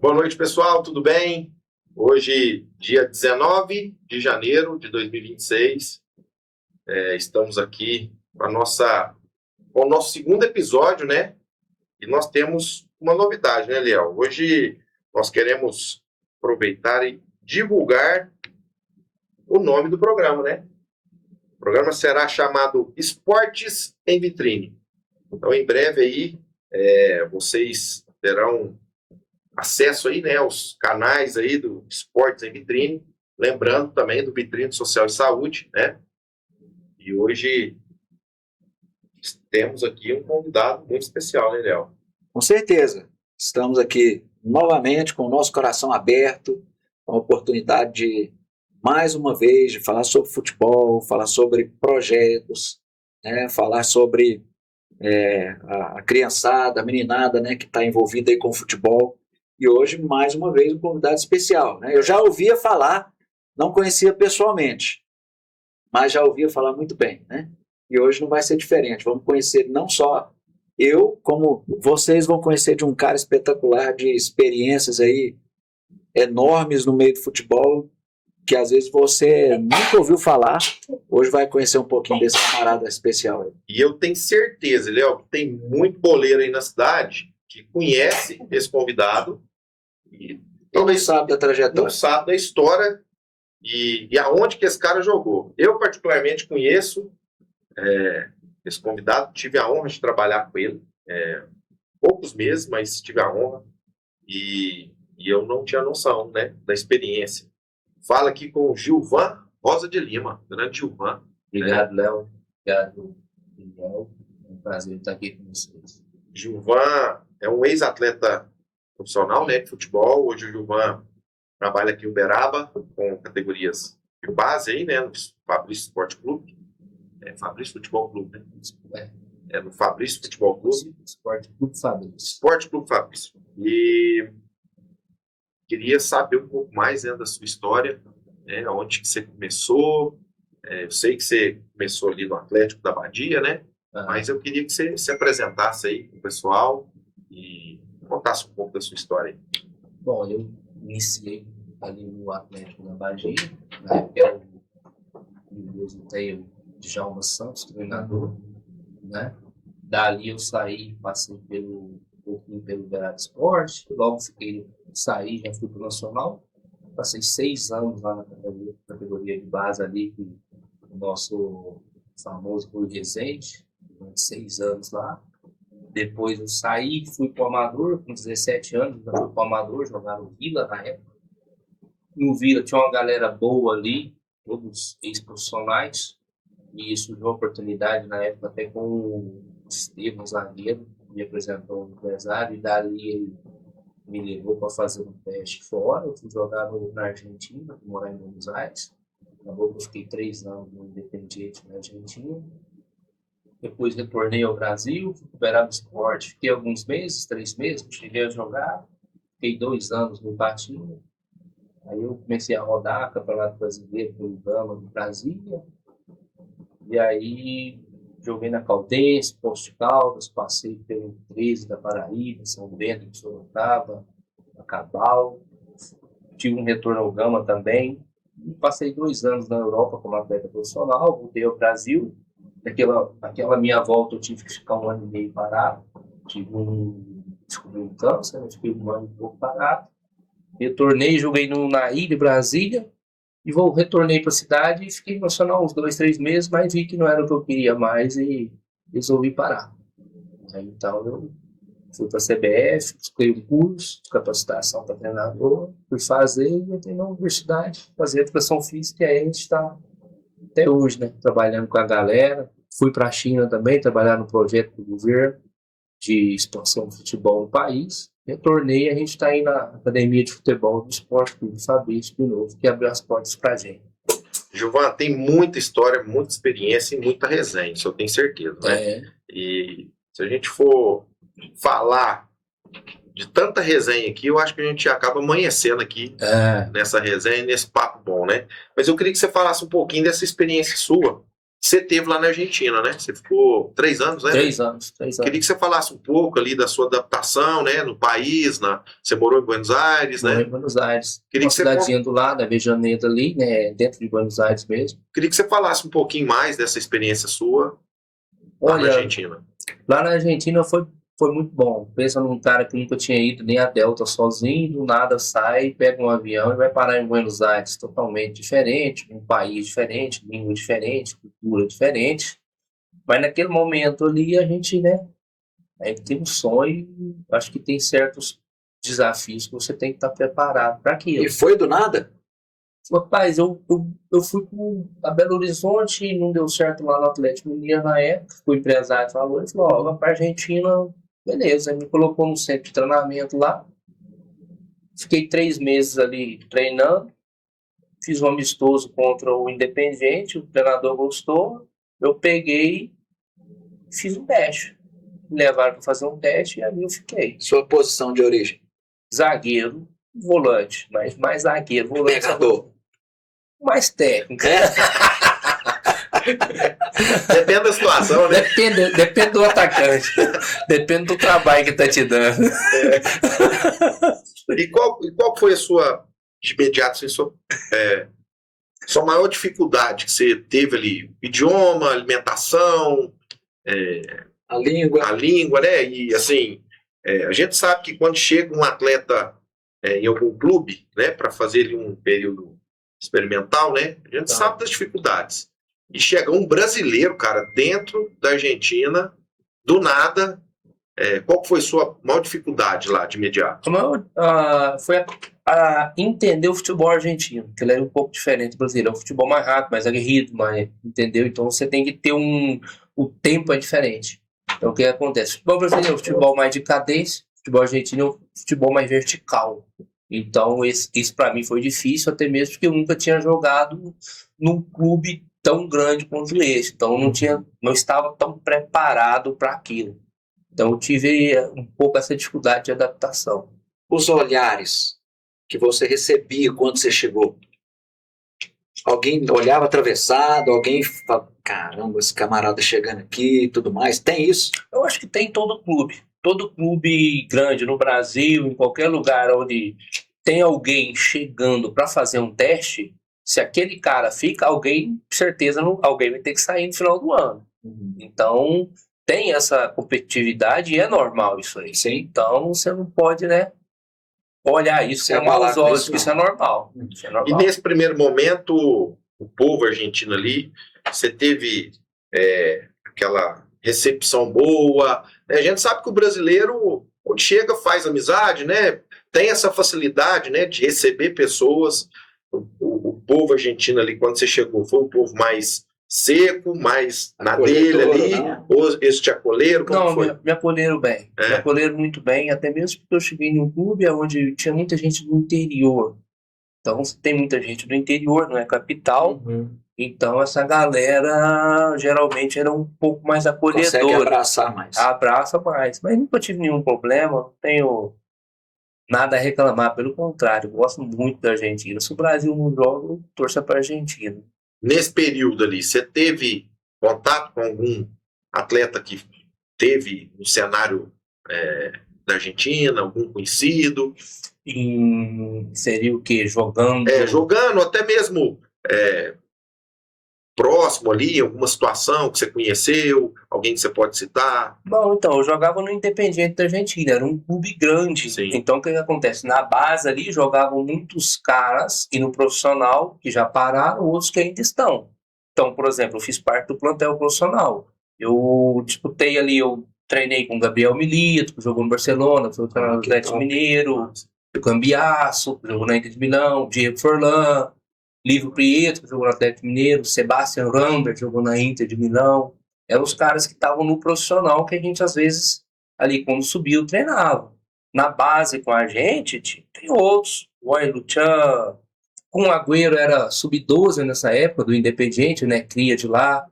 Boa noite, pessoal, tudo bem? Hoje, dia 19 de janeiro de 2026, estamos aqui com o nosso segundo episódio, né? E nós temos uma novidade, né, Léo? Hoje nós queremos aproveitar e divulgar o nome do programa, né? O programa será chamado Esportes em Vitrine. Então, em breve aí, vocês terão acesso aí, né, aos canais aí do Esportes em Vitrine, lembrando também do Vitrine Social e Saúde, né? E hoje temos aqui um convidado muito especial, né, Léo? Com certeza. Estamos aqui novamente com o nosso coração aberto, com a oportunidade de, mais uma vez, de falar sobre futebol, falar sobre projetos, né, falar sobre a criançada, a meninada, né, que está envolvida aí com o futebol. E hoje, mais uma vez, um convidado especial, né? Eu já ouvia falar, não conhecia pessoalmente, mas já ouvia falar muito bem, né? E hoje não vai ser diferente. Vamos conhecer não só eu, como vocês vão conhecer de um cara espetacular, de experiências aí enormes no meio do futebol, que às vezes você nunca ouviu falar. Hoje vai conhecer um pouquinho desse camarada especial aí. E eu tenho certeza, Léo, que tem muito boleiro aí na cidade que conhece esse convidado e Não sabe da não trajetória. sabe da história e aonde que esse cara jogou. Eu, particularmente, conheço esse convidado, tive a honra de trabalhar com ele, poucos meses, mas tive a honra e eu não tinha noção, né, da experiência. Fala aqui com o Gilvan Rosa de Lima, grande Gilvan. Obrigado, Léo. Obrigado, Léo. É um prazer estar aqui com vocês. Gilvan é um ex-atleta profissional, né, de futebol. Hoje o Gilvan trabalha aqui em Uberaba com categorias de base aí, né, no Fabrício Esporte Clube. Fabrício Futebol Clube, né? No Fabrício Futebol Clube. Esporte Clube Fabrício. Esporte Clube Fabrício. E queria saber um pouco mais, né, da sua história, né, onde que você começou. Eu sei que você começou ali no Atlético da Badia, né? Mas eu queria que você se apresentasse aí com o pessoal e contasse um pouco da sua história aí. Bom, eu iniciei ali no Atlético da Badia, na época era o desempenho de Djalma Santos, treinador, né? Dali eu saí, passei um pouquinho pelo Uberaba Esporte, logo saí, já fui para o Nacional, passei 6 anos lá na categoria de base ali, com o nosso famoso Rui Rezende, 6 anos lá. Depois eu saí, fui para o Amador, com 17 anos, já fui para o Amador, jogar no Vila na época. No Vila tinha uma galera boa ali, todos ex-profissionais, e surgiu uma oportunidade na época até com o Estevam, zagueiro, me apresentou um empresário, e dali ele me levou para fazer um teste fora. Eu fui jogar na Argentina, morar em Buenos Aires. Acabou que eu fiquei 3 anos no Independiente na Argentina. Depois retornei ao Brasil, fui para o Uberaba Esporte, fiquei alguns meses, 3 meses, cheguei a jogar. Fiquei 2 anos no Ipatinga. Aí eu comecei a rodar Campeonato Brasileiro pelo Gama de Brasília. E aí joguei na Caldense, Poços de Caldas, passei pelo 13 da Paraíba, São Bento de Sorocaba, Acabal. Tive um retorno ao Gama também. E passei 2 anos na Europa como atleta profissional, voltei ao Brasil. Naquela minha volta eu tive que ficar 1 ano e meio parado. Descobri um câncer, né? Fiquei 1 ano e pouco parado. Retornei, joguei na ilha de Brasília. E retornei para a cidade e fiquei nacional uns 2, 3 meses, mas vi que não era o que eu queria mais e resolvi parar. Aí, então eu fui para a CBF, busquei um curso de capacitação para treinador, fui fazer e entrei na universidade, fazer educação física, e aí a gente está até hoje, né, trabalhando com a galera. Fui para a China também, trabalhar no projeto do governo de expansão do futebol no país. Retornei e a gente está aí na Academia de Futebol do Esporte Clube Fabrício de novo, que abriu as portas para a gente. Gilvan, tem muita história, muita experiência e muita resenha, isso eu tenho certeza, né? E se a gente for falar de tanta resenha aqui, eu acho que a gente acaba amanhecendo aqui nessa resenha, nesse papo bom, né? Mas eu queria que você falasse um pouquinho dessa experiência sua Você teve lá na Argentina, né? Você ficou 3 anos, né? 3 anos. Queria que você falasse um pouco ali da sua adaptação, né? No país, você morou em Buenos Aires, Morei né? em Buenos Aires. Queria Uma que você cidadezinha do lado, Avejaneda ali, né? Dentro de Buenos Aires mesmo. Queria que você falasse um pouquinho mais dessa experiência sua lá na Olha, Argentina. lá na Argentina foi muito bom. Pensa num cara que nunca tinha ido nem a Delta sozinho, do nada sai, pega um avião e vai parar em Buenos Aires, totalmente diferente, um país diferente, língua diferente, cultura diferente. Mas naquele momento ali a gente, né, tem um sonho, acho que tem certos desafios que você tem que estar preparado para aquilo. E foi do nada? Rapaz, eu fui para Belo Horizonte, não deu certo lá no Atlético Mineiro na época, o empresário falou, ele falou, ó, vai para Argentina, beleza, me colocou no centro de treinamento lá, fiquei 3 meses ali treinando, fiz um amistoso contra o Independiente, o treinador gostou, eu peguei e fiz um teste, me levaram para fazer um teste e ali eu fiquei. Sua posição de origem? Zagueiro, volante, mas mais zagueiro, volante. Pegador. Mais técnico. Depende da situação, né? Depende do atacante. Depende do trabalho que tá te dando. E qual foi a sua, de imediato, assim, sua maior dificuldade que você teve ali? Idioma, alimentação, A língua. né? E assim, a gente sabe que quando chega um atleta em algum clube, né, para fazer ali um período experimental, né? A gente sabe das dificuldades. E chega um brasileiro, cara, dentro da Argentina, do nada. Qual foi a sua maior dificuldade lá de imediato? Foi a entender o futebol argentino, que ele é um pouco diferente do brasileiro. É um futebol mais rápido, mais aguerrido, entendeu? Então você tem que ter o tempo é diferente. Então o que acontece? O futebol brasileiro é um futebol mais de cadência, o futebol argentino é um futebol mais vertical. Então isso para mim foi difícil, até mesmo porque eu nunca tinha jogado num clube tão grande quanto esse. Então não estava tão preparado para aquilo. Então eu tive um pouco essa dificuldade de adaptação. Os olhares que você recebia quando você chegou. Alguém olhava atravessado, alguém falava, caramba, esse camarada chegando aqui e tudo mais. Tem isso? Eu acho que tem em todo clube. Todo clube grande no Brasil, em qualquer lugar onde tem alguém chegando para fazer um teste, se aquele cara fica, alguém, certeza, alguém vai ter que sair no final do ano. Então, tem essa competitividade e é normal isso aí. Sim. Então, você não pode, né, olhar isso com maus olhos, que isso é normal. Isso é normal. E nesse primeiro momento, o povo argentino ali, você teve aquela recepção boa. A gente sabe que o brasileiro, quando chega, faz amizade, né? Tem essa facilidade, né, de receber pessoas. O povo argentino ali, quando você chegou, foi um povo mais seco, mais na dele ali, ou eles te acolheram? Como foi? Me acolheram bem. Me acolheram muito bem, até mesmo porque eu cheguei em um clube onde tinha muita gente do interior. Então, tem muita gente do interior, não é capital. Então, essa galera geralmente era um pouco mais acolhedora. Consegue abraçar mais. Abraça mais. Mas nunca tive nenhum problema, não tenho nada a reclamar. Pelo contrário, gosto muito da Argentina. Se o Brasil não joga, eu torço para a Argentina. Nesse período ali, você teve contato com algum atleta que teve no cenário da Argentina, algum conhecido? Seria o quê? Jogando? Jogando, até mesmo próximo ali, alguma situação que você conheceu, alguém que você pode citar? Bom, então, eu jogava no Independiente da Argentina, era um clube grande. Sim. Então, o que acontece? Na base ali, jogavam muitos caras, e no profissional, que já pararam, outros que ainda estão. Então, por exemplo, eu fiz parte do plantel profissional. Eu disputei ali, eu treinei com o Gabriel Milito, que jogou no Barcelona, foi o treinador do Atlético Mineiro, o Cambiasso, que jogou na Inter de Milão, Diego Forlan, Lívio Prieto, que jogou no Atlético Mineiro, Sebastian Rambert, jogou na Inter de Milão. Eram os caras que estavam no profissional que a gente, às vezes, ali quando subiu, treinava. Na base com a gente, tem outros. O Roy Luchan, com o Agüero era sub-12 nessa época, do Independiente, né? Cria de lá.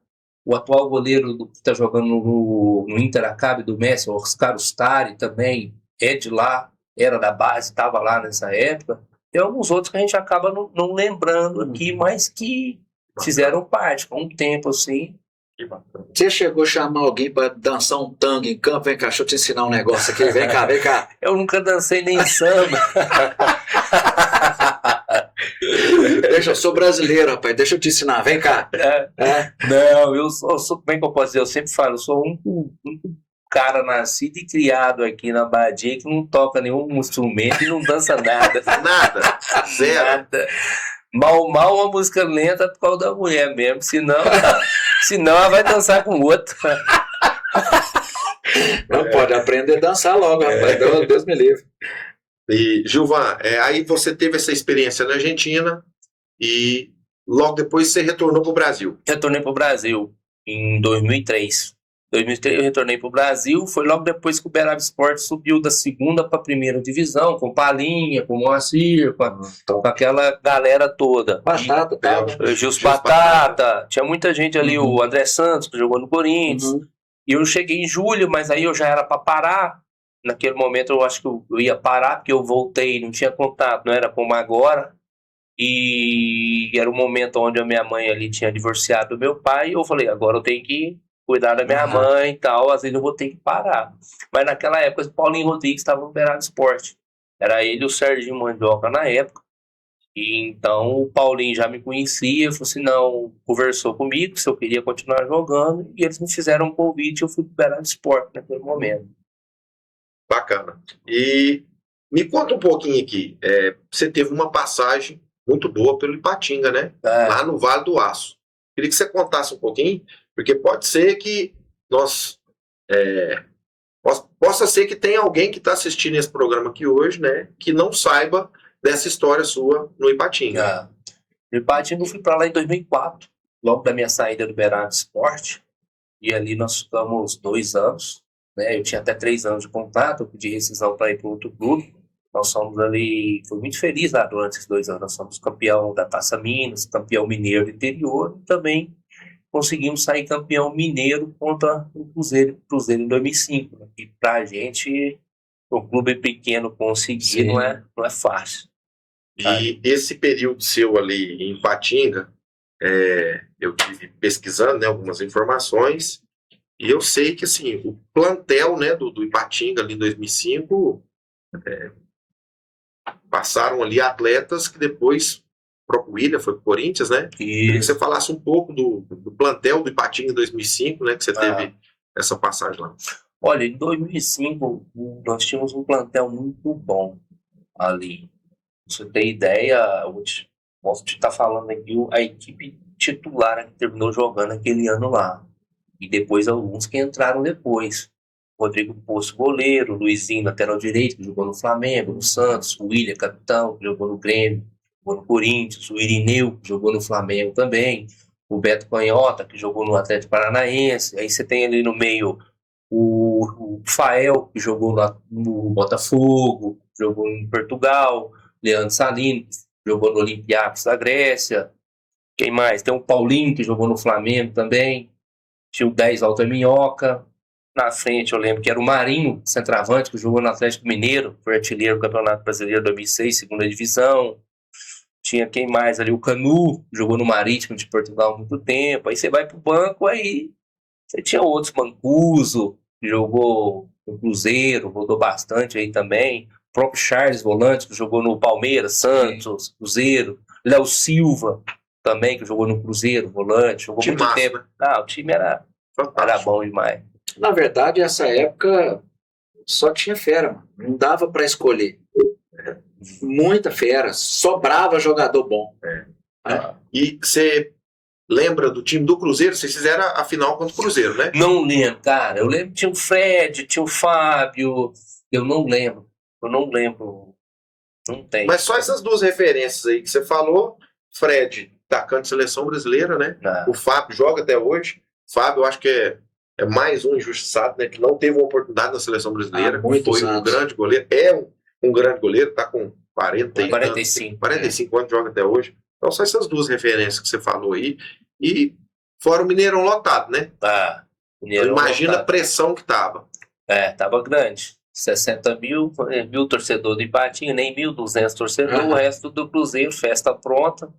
O atual goleiro que está jogando no Inter Acabe do Messi, o Oscar Ustari, também é de lá, era da base, estava lá nessa época. Tem alguns outros que a gente acaba não lembrando aqui, mas que fizeram parte, com um tempo assim. Que bacana. Você chegou a chamar alguém para dançar um tango em campo? Vem cá, deixa eu te ensinar um negócio aqui. Vem cá, vem cá. Eu nunca dancei nem samba. Eu sou brasileiro, rapaz. Deixa eu te ensinar. Vem cá. Não, eu sou, como é que eu posso dizer? Eu sempre falo, eu sou um cara nascido e criado aqui na Badia que não toca nenhum instrumento e não dança nada. Nada. Zero. Nada. Mal uma música lenta por causa da mulher mesmo, senão ela vai dançar com outro. Não pode aprender a dançar logo, rapaz. Deus me livre. E, Gilvan, aí você teve essa experiência na Argentina e logo depois você retornou para o Brasil. Retornei para o Brasil em 2003. Em 2003 eu retornei para o Brasil, foi logo depois que o Uberaba Esporte subiu da segunda para a primeira divisão, com Palinha, com Moacir, com aquela galera toda. Batata, tava. Gilson Batata, tinha muita gente ali, o André Santos, que jogou no Corinthians. E eu cheguei em julho, mas aí eu já era para parar. Naquele momento eu acho que eu ia parar, porque eu voltei, não tinha contato, não era como agora. E era o momento onde a minha mãe ali tinha divorciado do meu pai, e eu falei, agora eu tenho que cuidar da minha mãe e tal, às vezes eu vou ter que parar. Mas naquela época o Paulinho Rodrigues estava no Uberaba Esporte. Era ele e o Serginho Mandioca na época. E então o Paulinho já me conhecia, falou assim, não, conversou comigo se eu queria continuar jogando, e eles me fizeram um convite, eu fui pro Uberaba Esporte naquele momento. Bacana. E me conta um pouquinho aqui. Você teve uma passagem muito boa pelo Ipatinga, né? Lá no Vale do Aço. Queria que você contasse um pouquinho, porque pode ser que possa ser que tenha alguém que está assistindo esse programa aqui hoje, né? Que não saiba dessa história sua no Ipatinga. No Ipatinga eu fui para lá em 2004, logo da minha saída do Uberaba Esporte. E ali nós ficamos 2 anos. Né? Eu tinha até 3 anos de contrato, eu pedi rescisão para ir para outro clube. Nós somos ali, fui muito feliz lá durante esses 2 anos. Nós somos campeão da Taça Minas, campeão mineiro do interior, e também conseguimos sair campeão mineiro contra o Cruzeiro em 2005. Né? E para a gente, um clube pequeno conseguir não é fácil. E esse período seu ali em Ipatinga, eu tive pesquisando, né, algumas informações. E eu sei que assim, o plantel, né, do Ipatinga ali em 2005 passaram ali atletas que depois o William foi para o Corinthians, né? Queria que você falasse um pouco do plantel do Ipatinga em 2005, né, que você teve essa passagem lá. Olha, em 2005 nós tínhamos um plantel muito bom ali. Pra você ter ideia, posso te estar falando aqui, a equipe titular que terminou jogando aquele ano lá. E depois alguns que entraram depois. Rodrigo Poço, goleiro, Luizinho, lateral direito, que jogou no Flamengo, no Santos, o William, capitão, que jogou no Grêmio, jogou no Corinthians, o Irineu, que jogou no Flamengo também, o Beto Canhota, que jogou no Atlético Paranaense. Aí você tem ali no meio o Fael, que jogou no Botafogo, jogou em Portugal, Leandro Salino, que jogou no Olympiacos da Grécia. Quem mais? Tem o Paulinho, que jogou no Flamengo também. Tinha o 10 Walter Minhoca. Na frente eu lembro que era o Marinho, centroavante, que jogou no Atlético Mineiro, foi artilheiro do Campeonato Brasileiro 2006, segunda divisão. Tinha quem mais ali? O Canu, que jogou no Marítimo de Portugal há muito tempo. Aí você vai pro banco, aí você tinha outros, Mancuso, que jogou no Cruzeiro, rodou bastante aí também. O próprio Charles Volante, que jogou no Palmeiras, Santos, Cruzeiro. Léo Silva, também, que jogou no Cruzeiro, volante, jogou muito massa, tempo. Né? O time era bom demais. Na verdade, essa época só tinha fera, mano. Não dava para escolher. Muita fera, sobrava jogador bom. E você lembra do time do Cruzeiro? Vocês fizeram a final contra o Cruzeiro, né? Não lembro, cara. Eu lembro que tinha o Fred, tinha o Fábio. Eu não lembro. Não tem. Mas só essas 2 referências aí que você falou. Fred, atacante de seleção brasileira, né? O Fábio joga até hoje. O Fábio, eu acho que é mais um injustiçado, né? Que não teve uma oportunidade na seleção brasileira. Foi um grande goleiro. Um grande goleiro, tá com 45 anos, joga até hoje. Então, só essas 2 referências que você falou aí. E fora o Mineirão lotado, né? Mineirão imagina lotado. A pressão que tava. Tava grande. 60 mil torcedores do Ipatinga, nem 1.200 torcedores, o resto do Cruzeiro, festa pronta.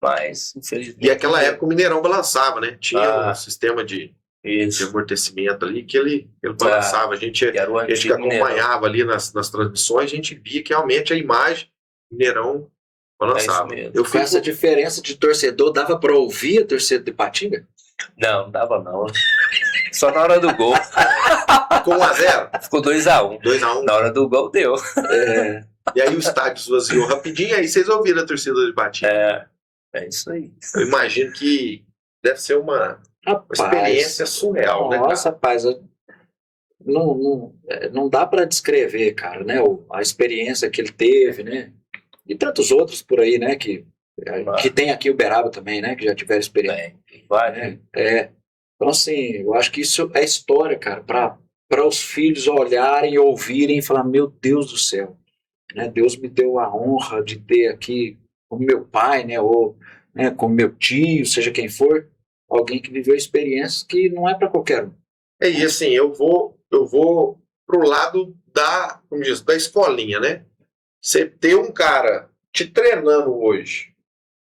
Mas, infelizmente... E aquela época o Mineirão balançava, né? Tinha um sistema de Isso. amortecimento ali que ele balançava. A gente Que era o que antigo acompanhava ali nas transmissões, a gente via que realmente a imagem do Mineirão balançava. mesmo. Eu Com fico, essa diferença de torcedor, dava pra ouvir a torcida de Ipatinga? Não dava não. Só na hora do gol. com 1-0, Ficou 2-1. 2-1. Na hora do gol deu. É, E aí o estádio esvaziou rapidinho, aí vocês ouviram a torcida do Ipatinga. É isso aí. Eu imagino que deve ser uma rapaz, experiência surreal, né, cara? nossa, rapaz, não dá pra descrever, cara, né? A experiência que ele teve, né? E tantos outros por aí, né? Que tem aqui Uberaba também, né? Que já tiveram experiência. Vai. Então, assim, eu acho que isso é história, cara, para os filhos olharem e ouvirem e falar: meu Deus do céu, né? Deus me deu a honra de ter aqui como meu pai, né? Ou né, como meu tio, seja quem for, alguém que viveu experiências que não é para qualquer um. E assim, eu vou pro lado como diz, da escolinha, né? Você ter um cara te treinando hoje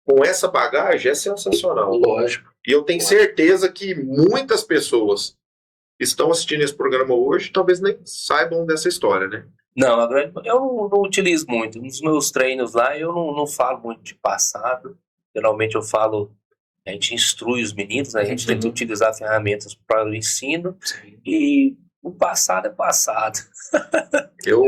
com essa bagagem é sensacional. Lógico. E eu tenho certeza que muitas pessoas que estão assistindo esse programa hoje talvez nem saibam dessa história, né? Não, eu não utilizo muito. Nos meus treinos lá, eu não falo muito de passado. Geralmente eu falo, a gente instrui os meninos, né? A gente tenta utilizar ferramentas para o ensino. E o passado é passado. Eu,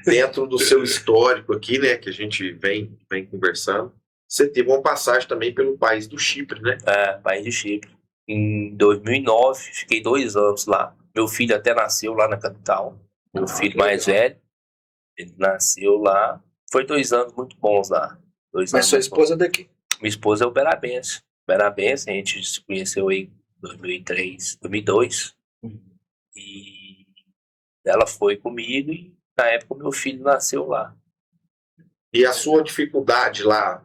dentro do seu histórico aqui, né, que a gente vem conversando, você teve uma passagem também pelo país do Chipre, né? País de Chipre. Em 2009, fiquei 2 anos lá. Meu filho até nasceu lá na capital. Meu filho mais velho, ele nasceu lá. Foi 2 anos muito bons lá. Mas sua esposa é daqui? Minha esposa é uberabense. Uberabense, a gente se conheceu aí em 2003, 2002. E ela foi comigo e na época meu filho nasceu lá. E a sua dificuldade lá,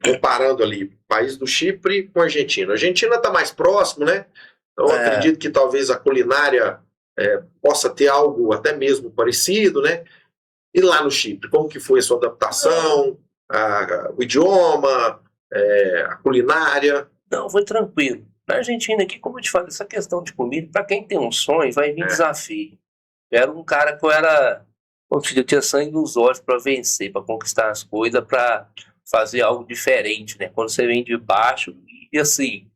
comparando ali, país do Chipre com a Argentina. A Argentina está mais próximo, né? Então eu acredito que talvez a culinária possa ter algo até mesmo parecido, né? E lá no Chipre, como que foi a sua adaptação, o idioma, a culinária? Não, foi tranquilo. Na Argentina aqui, como eu te falei, essa questão de comida, para quem tem um sonho, vai vir desafio. Eu era um cara que eu tinha sangue nos olhos para vencer, para conquistar as coisas, para fazer algo diferente, né? Quando você vem de baixo, e assim,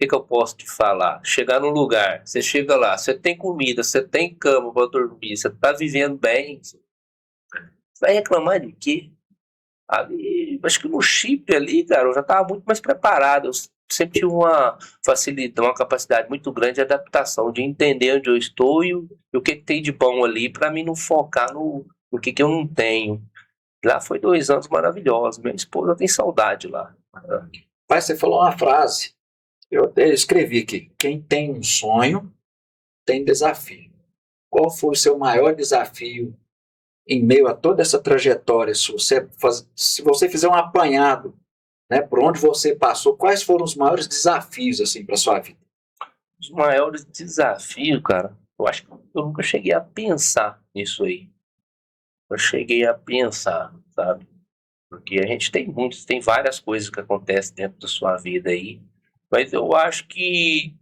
o que eu posso te falar? Chegar num lugar, você chega lá, você tem comida, você tem cama para dormir, você tá vivendo bem, você vai reclamar de quê? Ali, acho que no Chipre ali, cara, eu já estava muito mais preparado. Eu sempre tive uma facilidade, uma capacidade muito grande de adaptação, de entender onde eu estou e o que tem de bom ali, para mim não focar no que eu não tenho. Lá foi 2 anos maravilhosos. Minha esposa tem saudade lá. Pai, você falou uma frase, eu até escrevi aqui: quem tem um sonho tem desafio. Qual foi o seu maior desafio em meio a toda essa trajetória? Se você fizer um apanhado, né, por onde você passou, quais foram os maiores desafios assim para sua vida? Os maiores desafios, cara, eu acho que eu nunca cheguei a pensar nisso aí. Eu cheguei a pensar, sabe? Porque a gente tem várias coisas que acontecem dentro da sua vida aí, mas eu acho que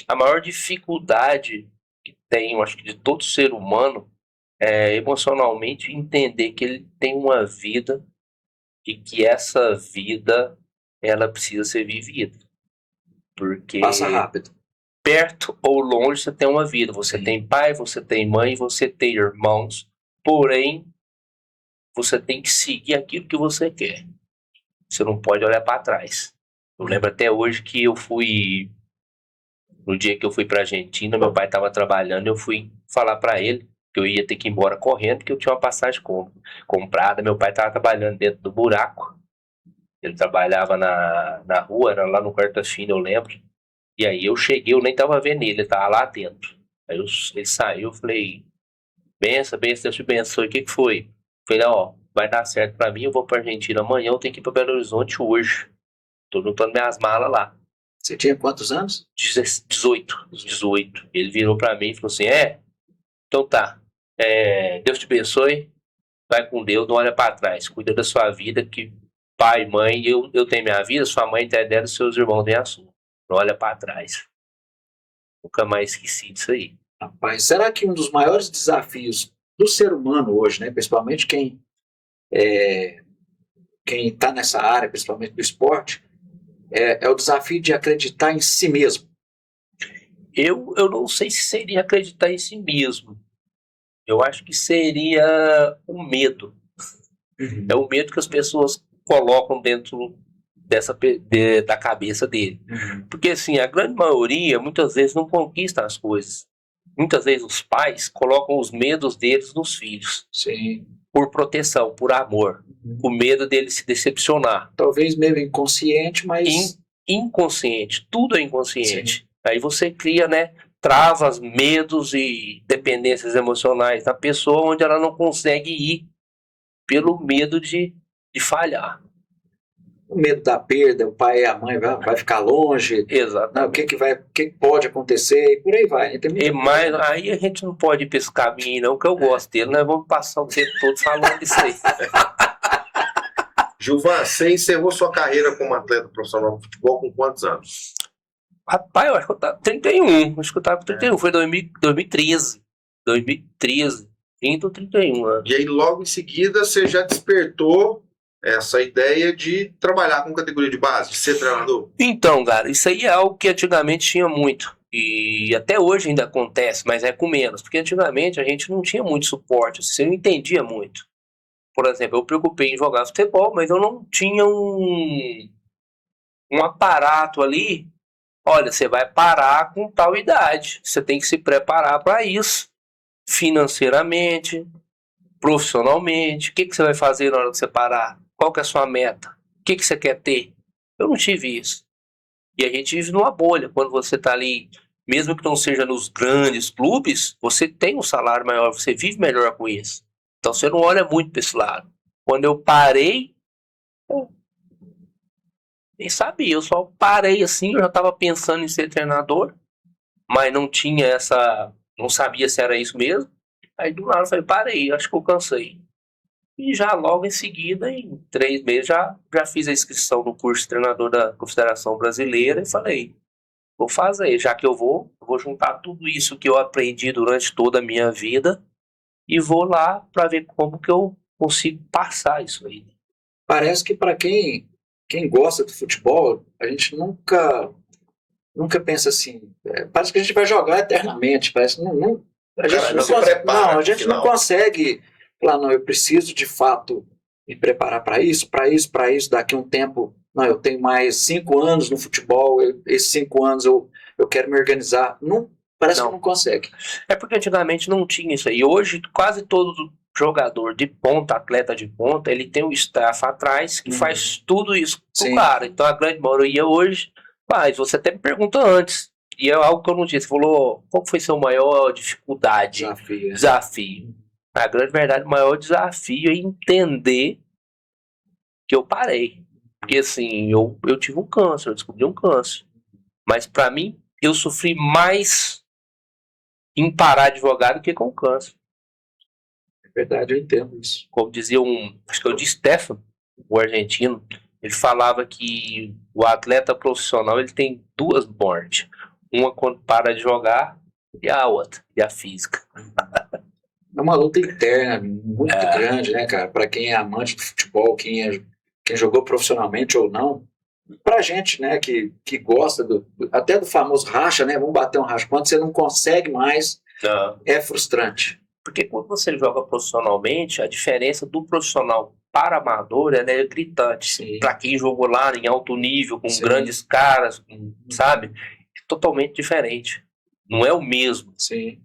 a maior dificuldade que tem, eu acho que de todo ser humano, é emocionalmente entender que ele tem uma vida e que essa vida ela precisa ser vivida. Porque Passa rápido. perto ou longe você tem uma vida. Você tem pai, você tem mãe, você tem irmãos. Porém, você tem que seguir aquilo que você quer. Você não pode olhar para trás. Eu lembro até hoje que no dia que eu fui para a Argentina, meu pai estava trabalhando, eu fui falar para ele que eu ia ter que ir embora correndo, porque eu tinha uma passagem comprada. Meu pai estava trabalhando dentro do buraco. Ele trabalhava na rua, era lá no Quarta-Fina, eu lembro. E aí eu cheguei, eu nem estava vendo ele estava lá dentro. Aí ele saiu, eu falei: benção, Deus te abençoe. O que foi? Eu falei: ó, vai dar certo para mim, eu vou para Argentina amanhã, eu tenho que ir para Belo Horizonte hoje. Tô juntando minhas malas lá. Você tinha quantos anos? 18. Ele virou para mim e falou assim: então tá, Deus te abençoe, vai com Deus, não olha para trás, cuida da sua vida, que pai, mãe, eu tenho minha vida, sua mãe tem a dela e seus irmãos têm a sua. Não olha para trás. Nunca mais esqueci disso aí. Rapaz, será que um dos maiores desafios do ser humano hoje, né, principalmente quem está nessa área, principalmente do esporte, é o desafio de acreditar em si mesmo? Eu não sei se seria acreditar em si mesmo. Eu acho que seria o medo. É o medo que as pessoas colocam dentro da cabeça dele. Porque, assim, a grande maioria, muitas vezes, não conquista as coisas. Muitas vezes os pais colocam os medos deles nos filhos. Sim. Por proteção, por amor. Com medo dele se decepcionar. Talvez meio inconsciente, mas... Inconsciente. Tudo é inconsciente. Sim. Aí você cria, né, travas, medos e dependências emocionais na pessoa onde ela não consegue ir pelo medo de falhar. O medo da perda, o pai e a mãe vai ficar longe. Exato. O que pode acontecer e por aí vai. Mas aí a gente não pode ir para esse caminho, não, que eu gosto dele. Nós vamos passar o tempo todo falando disso aí. Gilvan, você encerrou sua carreira como atleta profissional de futebol com quantos anos? Rapaz, eu acho que eu tava com 31. Acho que eu tava com 31. Foi 2013. 2013. 30 ou 31 anos. E aí, logo em seguida, você já despertou essa ideia de trabalhar com categoria de base, de ser treinador? Então, cara, isso aí é algo que antigamente tinha muito. E até hoje ainda acontece, mas é com menos. Porque antigamente a gente não tinha muito suporte. Você não entendia muito. Por exemplo, eu me preocupei em jogar futebol, mas eu não tinha um aparato ali. Olha, você vai parar com tal idade. Você tem que se preparar para isso. Financeiramente, profissionalmente. O que você vai fazer na hora que você parar? Qual que é a sua meta? O que você quer ter? Eu não tive isso. E a gente vive numa bolha. Quando você está ali, mesmo que não seja nos grandes clubes, você tem um salário maior, você vive melhor com isso. Então você não olha muito para esse lado. Quando eu parei, nem sabia, eu só parei assim, eu já estava pensando em ser treinador, mas não tinha não sabia se era isso mesmo. Aí do nada eu falei, parei, acho que eu cansei. E já logo em seguida, em 3 meses, já fiz a inscrição no curso de treinador da Confederação Brasileira e falei, vou fazer, já que eu vou juntar tudo isso que eu aprendi durante toda a minha vida e vou lá para ver como que eu consigo passar isso aí. Parece que para quem gosta do futebol, a gente nunca pensa assim, parece que a gente vai jogar eternamente, parece a gente não consegue falar, não, eu preciso de fato me preparar para isso, daqui a um tempo, não, eu tenho mais 5 anos no futebol, esses 5 anos eu quero me organizar, parece que não consegue. É porque antigamente não tinha isso aí, hoje quase todo jogador de ponta, atleta de ponta, ele tem um staff atrás que faz tudo isso pro cara. Então a grande maioria hoje faz. Você até me perguntou antes, e é algo que eu não disse. Você falou, qual foi seu maior dificuldade? Desafio. A grande verdade, o maior desafio é entender que eu parei. Porque assim, eu tive um câncer, eu descobri um câncer. Mas pra mim, eu sofri mais em parar de jogar do que com o câncer. Verdade, eu entendo isso. Como dizia acho que é o Di Stefano, o argentino, ele falava que o atleta profissional ele tem 2 mortes. Uma quando para de jogar e a outra, e a física. É uma luta interna muito grande, né, cara? Para quem é amante do futebol, quem jogou profissionalmente ou não. Pra gente, né, que gosta até do famoso racha, né? Vamos bater um racha. Quando você não consegue mais, é frustrante. Porque quando você joga profissionalmente, a diferença do profissional para amador é gritante. Para quem jogou lá em alto nível, com grandes caras, sabe? É totalmente diferente. Não é o mesmo. Sim.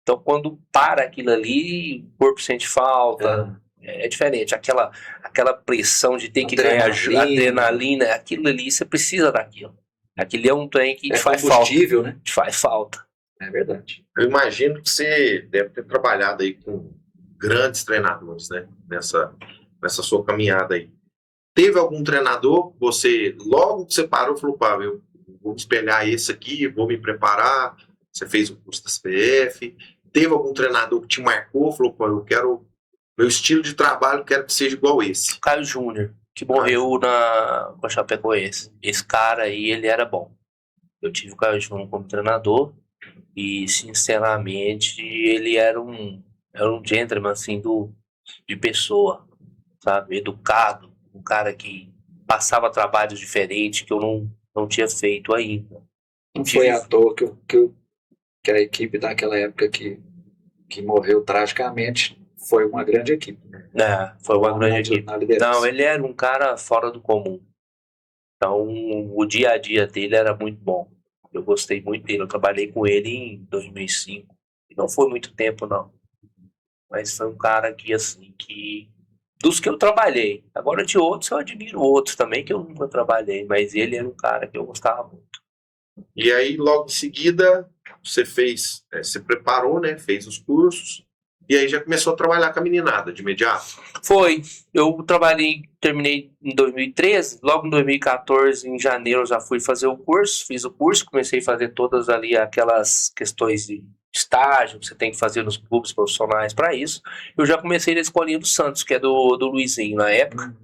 Então, quando para aquilo ali, o corpo sente falta. É diferente. Aquela pressão de ter que ganhar adrenalina, aquilo ali, você precisa daquilo. Aquilo é um trem que te faz falta. Né? Te faz falta. É verdade. Eu imagino que você deve ter trabalhado aí com grandes treinadores, né? Nessa sua caminhada aí. Teve algum treinador, logo que você parou, falou, pá, eu vou me espelhar esse aqui, vou me preparar, você fez o curso da CBF. Teve algum treinador que te marcou, falou, pô, meu estilo de trabalho, quero que seja igual esse? Caio Júnior. que morreu com a Chapecoense. Esse cara aí, ele era bom. Eu tive o Caio Júnior como treinador e, sinceramente, ele era um gentleman, assim, de pessoa, sabe? Educado, um cara que passava trabalhos diferentes que eu não tinha feito ainda. Não foi à toa que a equipe daquela época que morreu tragicamente foi uma grande equipe. Foi uma grande equipe. Na liderança. Não, ele era um cara fora do comum. Então, o dia a dia dele era muito bom. Eu gostei muito dele. Eu trabalhei com ele em 2005. E não foi muito tempo, não. Mas foi um cara que, assim, dos que eu trabalhei. Agora, de outros, eu admiro outros também, que eu nunca trabalhei. Mas ele era um cara que eu gostava muito. E aí, logo em seguida, você você preparou, né? Fez os cursos. E aí já começou a trabalhar com a meninada de imediato? Foi. Eu terminei em 2013. Logo em 2014, em janeiro, eu já fui fazer o curso. Fiz o curso, comecei a fazer todas ali aquelas questões de estágio que você tem que fazer nos clubes profissionais para isso. Eu já comecei na Escolinha do Santos, que é do Luizinho na época.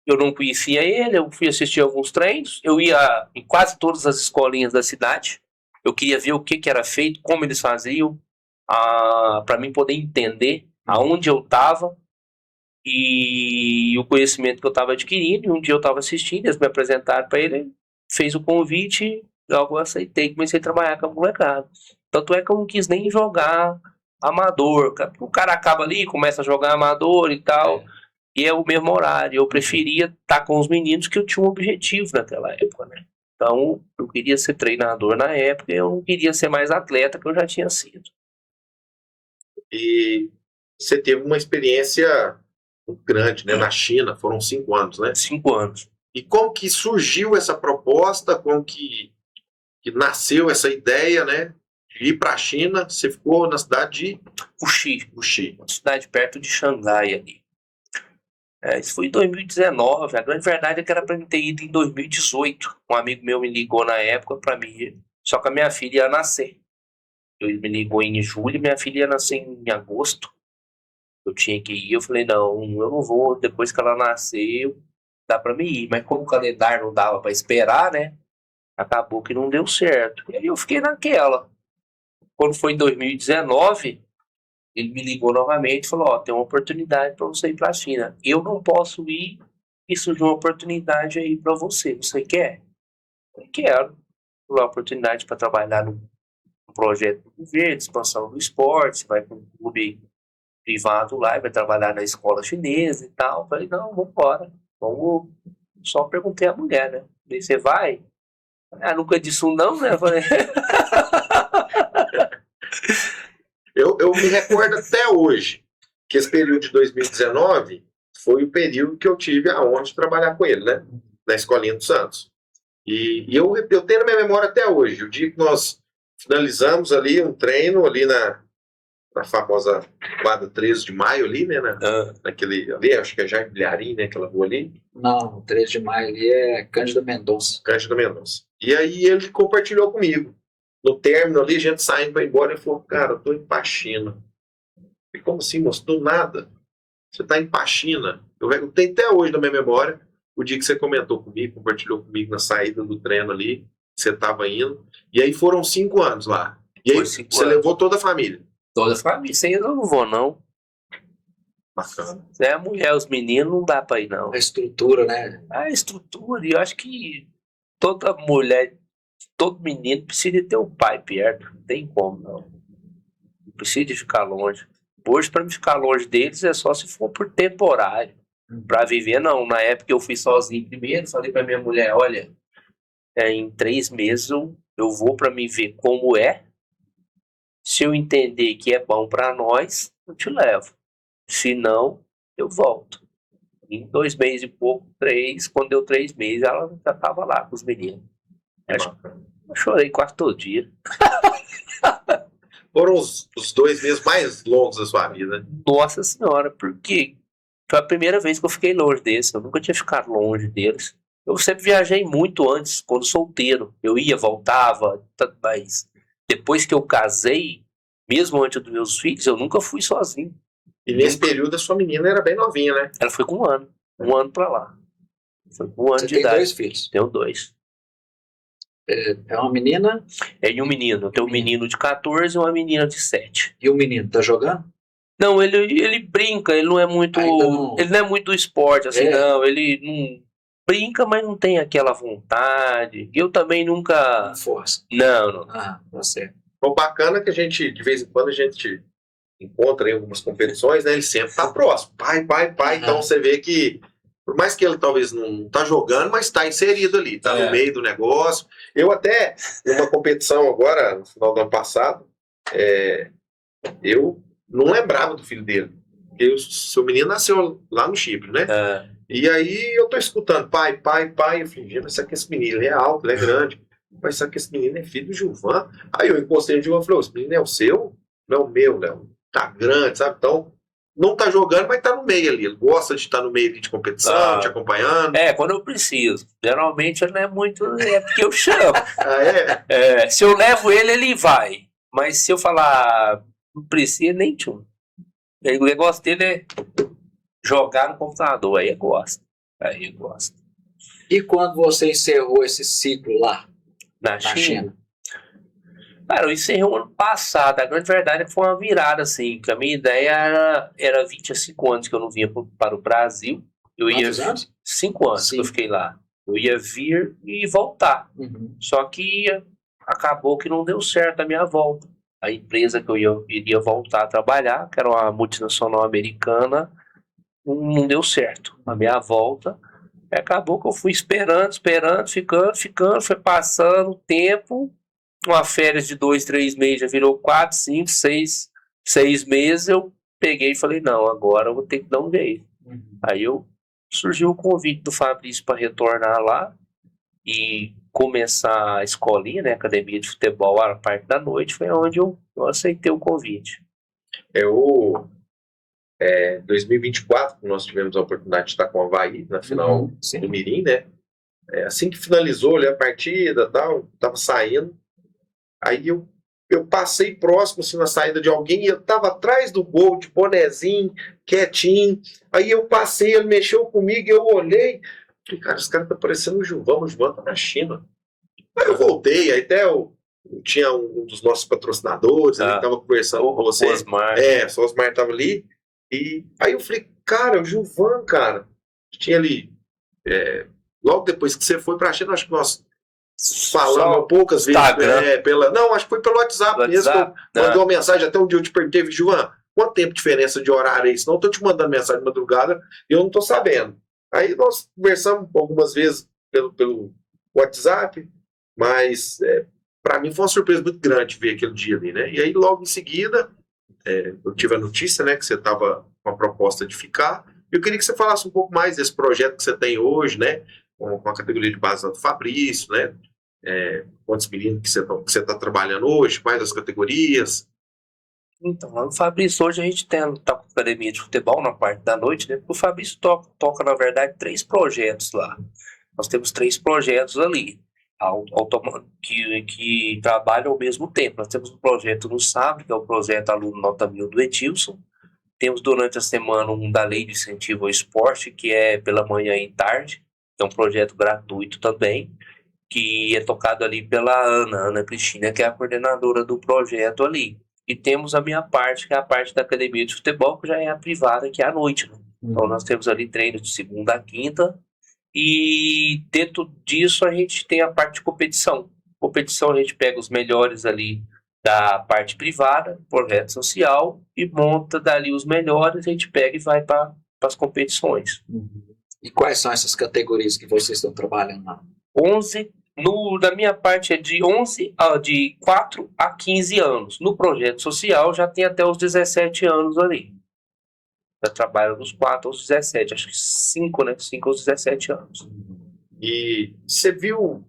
Eu não conhecia ele, eu fui assistir alguns treinos. Eu ia em quase todas as escolinhas da cidade. Eu queria ver o que era feito, como eles faziam, para mim poder entender aonde eu estava e o conhecimento que eu estava adquirindo. E um dia eu estava assistindo, eles me apresentaram para ele, fez o convite, logo eu aceitei e comecei a trabalhar com a molecada. Tanto é que eu não quis nem jogar amador. O cara acaba ali, começa a jogar amador e tal. E é o mesmo horário. Eu preferia estar com os meninos que eu tinha um objetivo naquela época, né? Então, eu queria ser treinador na época e eu não queria ser mais atleta, que eu já tinha sido. E você teve uma experiência muito grande, né? Na China, foram 5 anos, né? 5 anos. E como que surgiu essa proposta? Como que nasceu essa ideia, né? De ir para a China? Você ficou na cidade de Wuxi, uma cidade perto de Xangai ali. Isso foi em 2019. A grande verdade é que era para mim ter ido em 2018. Um amigo meu me ligou na época para mim ir. Só que a minha filha ia nascer. Ele me ligou em julho e minha filha ia nascer em agosto. Eu tinha que ir. Eu falei, não, eu não vou. Depois que ela nascer, dá para mim ir. Mas como o calendário não dava para esperar, né? Acabou que não deu certo. E aí eu fiquei naquela. Quando foi em 2019... ele me ligou novamente e falou, tem uma oportunidade para você ir para a China. Eu não posso ir e surgiu uma oportunidade aí para você. Você quer? Eu quero. Uma oportunidade para trabalhar num projeto do governo, expansão do esporte, vai para um clube privado lá e vai trabalhar na escola chinesa e tal. Eu falei, não, vamos embora. Vamos. Só perguntei à mulher, né? Falei, você vai? Nunca disse um não, né? Eu falei... Eu me recordo até hoje que esse período de 2019 foi o período que eu tive a honra de trabalhar com ele, né? Na Escolinha do Santos. E eu tenho na minha memória até hoje, o dia que nós finalizamos ali um treino ali na famosa quadra 13 de maio ali, né? Naquele ali, acho que é Jair Bilharim, né? Aquela rua ali. Não, 13 de maio ali é Cândido Mendonça. Cândido Mendonça. E aí ele compartilhou comigo. No término ali, a gente saindo para ir embora, ele falou, cara, eu tô em Pachina. E como assim, moço? Do nada. Você tá em Pachina. Eu tenho até hoje na minha memória o dia que você comentou comigo, compartilhou comigo na saída do treino ali, que você tava indo. E aí foram 5 anos lá. E aí você levou toda a família? Toda a família. Sem eu não vou, não. Bacana. Se é a mulher, os meninos, não dá pra ir, não. A estrutura, né? A estrutura, e eu acho que toda mulher, todo menino precisa ter um pai perto. Não tem como, não. Não precisa de ficar longe. Hoje, para me ficar longe deles, é só se for por temporário. Para viver, não. Na época eu fui sozinho primeiro, falei para minha mulher, olha, em 3 meses eu vou para me ver como é. Se eu entender que é bom para nós, eu te levo. Se não, eu volto. Em 2 meses e pouco, 3, quando deu 3 meses, ela já estava lá com os meninos. Eu chorei quase todo dia. Foram os 2 meses mais longos da sua vida. Nossa Senhora, porque foi a primeira vez que eu fiquei longe deles. Eu nunca tinha ficado longe deles. Eu sempre viajei muito antes, quando solteiro. Eu ia, voltava, mas depois que eu casei, mesmo antes dos meus filhos, eu nunca fui sozinho. E nesse período a sua menina era bem novinha, né? Ela foi com 1 ano. 1 ano pra lá. Foi com 1 ano Você de tem idade. 2 filhos. Tenho 2. É uma menina E um menino. Eu tenho um menino de 14 e uma menina de 7. e o menino tá jogando? Não, ele brinca, ele não é muito. Ainda não. Ele não é muito do esporte, assim, É. não. Ele não brinca, mas não tem aquela vontade. Eu também nunca. Não força. Não. Ah, tá certo. O bacana é que a gente, de vez em quando, a gente encontra em algumas competições, né? Ele sempre tá próximo. Pai. Então você vê que, por mais que ele talvez não tá jogando, mas tá inserido ali, tá no meio do negócio. Eu até, numa competição agora, no final do ano passado, eu não lembrava do filho dele. Porque o seu menino nasceu lá no Chipre, né? E aí eu tô escutando pai. Eu falei, gente, mas esse menino ele é alto, ele é grande. Mas será que esse menino é filho do Gilvan? Aí eu encostei no Gilvan e falei, esse menino é o seu? Não é o meu, Léo. Tá grande, sabe? Então, não tá jogando, mas tá no meio ali. Ele gosta de estar no meio de competição, te acompanhando. Quando eu preciso. Geralmente ele não é muito. É porque eu chamo. É? Se eu levo ele, ele vai. Mas se eu falar, não precisa, nem tchum. O negócio dele é jogar no computador. Aí eu gosto. E quando você encerrou esse ciclo lá Na na China? China? Cara, eu encerrei o ano passado. A grande verdade é que foi uma virada, assim. Que a minha ideia era 25 anos que eu não vinha para o Brasil. Eu ia Quantos anos? 5 anos que eu fiquei lá. Eu ia vir e voltar. Uhum. Só que acabou que não deu certo a minha volta. A empresa que eu iria voltar a trabalhar, que era uma multinacional americana, não deu certo a minha volta. Acabou que eu fui esperando, ficando, foi passando o tempo. Uma férias de 2, 3 meses já virou 4, 5, 6 meses. Eu peguei e falei, não, agora eu vou ter que dar um jeito. Aí surgiu o convite do Fabrício para retornar lá e começar a escolinha, né, academia de futebol à parte da noite. Foi onde eu aceitei o convite. Em 2024, nós tivemos a oportunidade de estar com o Avaí na final do Mirim, né? Assim que finalizou ali a partida, tal, tava saindo. Aí eu passei próximo assim, na saída de alguém e eu tava atrás do gol, de bonezinho, quietinho. Aí eu passei, ele mexeu comigo, eu olhei. Falei, cara, esse cara tá parecendo o Gilvan tá na China. Aí eu voltei, aí até tinha um dos nossos patrocinadores, ele tava conversando com você. Osmar. O Osmar tava ali. E aí eu falei, cara, o Gilvan, cara. Tinha ali. Logo depois que você foi pra China, acho que nós falamos poucas vezes. Não, acho que foi pelo WhatsApp mesmo. Mandou uma mensagem, até um dia eu te perguntei, Gilvan, quanto tempo de diferença de horário é isso? Não, eu tô te mandando mensagem de madrugada e eu não tô sabendo. Aí nós conversamos algumas vezes pelo WhatsApp, mas para mim foi uma surpresa muito grande ver aquele dia ali, né? E aí logo em seguida eu tive a notícia, né, que você estava com a proposta de ficar. Eu queria que você falasse um pouco mais desse projeto que você tem hoje, né, com a categoria de base do Fabrício, né? Quantos meninos que você está trabalhando hoje, quais as categorias? Então, lá no Fabrício, hoje a gente tá com a academia de futebol na parte da noite, né? O Fabrício toca, na verdade, 3 projetos lá. Nós temos 3 projetos ali, que trabalham ao mesmo tempo. Nós temos um projeto no sábado, que é o projeto Aluno Nota 1000 do Edilson. Temos durante a semana um da Lei de Incentivo ao Esporte, que é pela manhã e tarde. É um projeto gratuito também, que é tocado ali pela Ana Cristina, que é a coordenadora do projeto ali. E temos a minha parte, que é a parte da academia de futebol, que já é a privada, que é à noite, né? Então nós temos ali treinos de segunda a quinta, e dentro disso a gente tem a parte de competição. Competição a gente pega os melhores ali da parte privada, projeto social, e monta dali os melhores, a gente pega e vai para as competições. E quais são essas categorias que vocês estão trabalhando lá? 11, da minha parte é de 4 a 15 anos. No projeto social já tem até os 17 anos ali. Já trabalho dos 4 aos 17, acho que 5, né? 5 aos 17 anos. E você viu